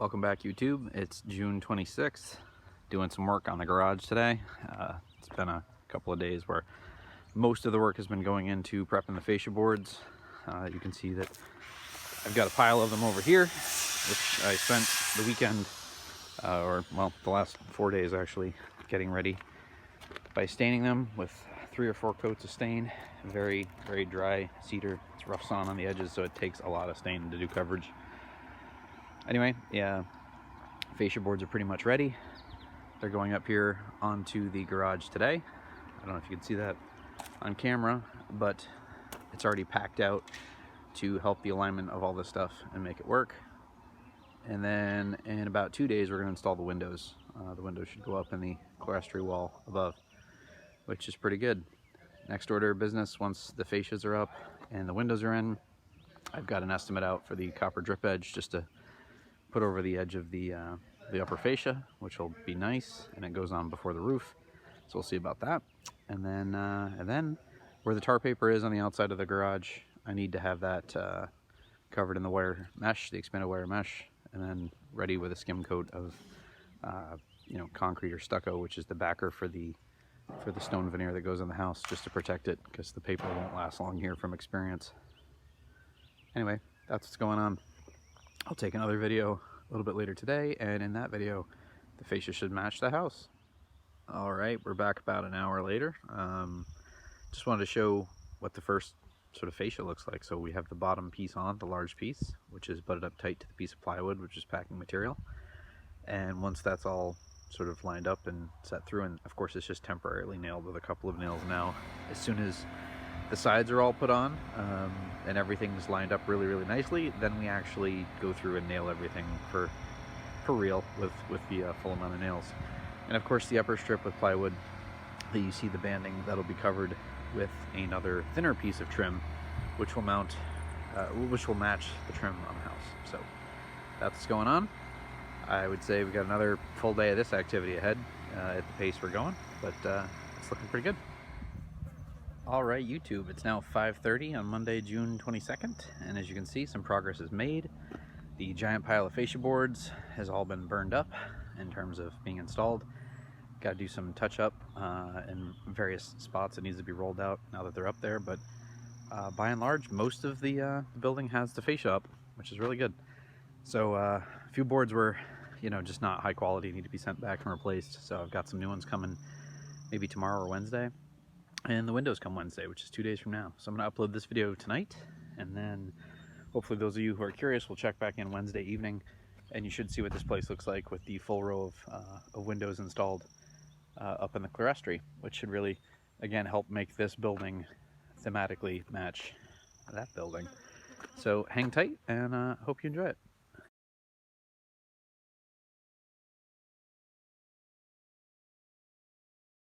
Welcome back, YouTube. It's June 26th. Doing some work on the garage today. It's been a couple of days where most of the work has been going into prepping the fascia boards. You can see that I've got a pile of them over here, which I spent the weekend, the last 4 days actually, getting ready by staining them with 3 or 4 coats of stain. Very, very dry cedar. It's rough sawn on the edges, so it takes a lot of stain to do coverage. Anyway, yeah, fascia boards are pretty much ready. They're going up here onto the garage today. I don't know if you can see that on camera, but it's already packed out to help the alignment of all this stuff and make it work. And then in about 2 days, we're going to install the windows. The windows should go up in the clerestory wall above, which is pretty good. Next order of business, once the fascias are up and the windows are in, I've got an estimate out for the copper drip edge just to put over the edge of the upper fascia, which will be nice, and it goes on before the roof, so we'll see about that. And then where the tar paper is on the outside of the garage, I need to have that covered in the wire mesh, the expanded wire mesh, and then ready with a skim coat of concrete or stucco, which is the backer for the stone veneer that goes in the house, just to protect it, because the paper won't last long here from experience. Anyway, that's what's going on. I'll take another video a little bit later today, and in that video the fascia should match the house. All right, we're back about an hour later. Just wanted to show what the first sort of fascia looks like. So we have the bottom piece on, the large piece, which is butted up tight to the piece of plywood, which is packing material. And once that's all sort of lined up and set through, and of course it's just temporarily nailed with a couple of nails now, as soon as the sides are all put on and everything's lined up really, really nicely, then we actually go through and nail everything for real with the full amount of nails. And of course the upper strip with plywood that you see the banding, that'll be covered with another thinner piece of trim, which will match the trim on the house. So that's what's going on. I would say we've got another full day of this activity ahead at the pace we're going, but it's looking pretty good. All right, YouTube, it's now 5:30 on Monday, June 22nd, and as you can see, some progress is made. The giant pile of fascia boards has all been burned up in terms of being installed. Got to do some touch-up in various spots. It needs to be rolled out now that they're up there, but by and large, most of the building has the fascia up, which is really good. So a few boards were, just not high quality, need to be sent back and replaced, so I've got some new ones coming maybe tomorrow or Wednesday. And the windows come Wednesday, which is 2 days from now. So I'm going to upload this video tonight, and then hopefully those of you who are curious will check back in Wednesday evening, and you should see what this place looks like with the full row of windows installed up in the clerestory, which should really, again, help make this building thematically match that building. So hang tight, and hope you enjoy it.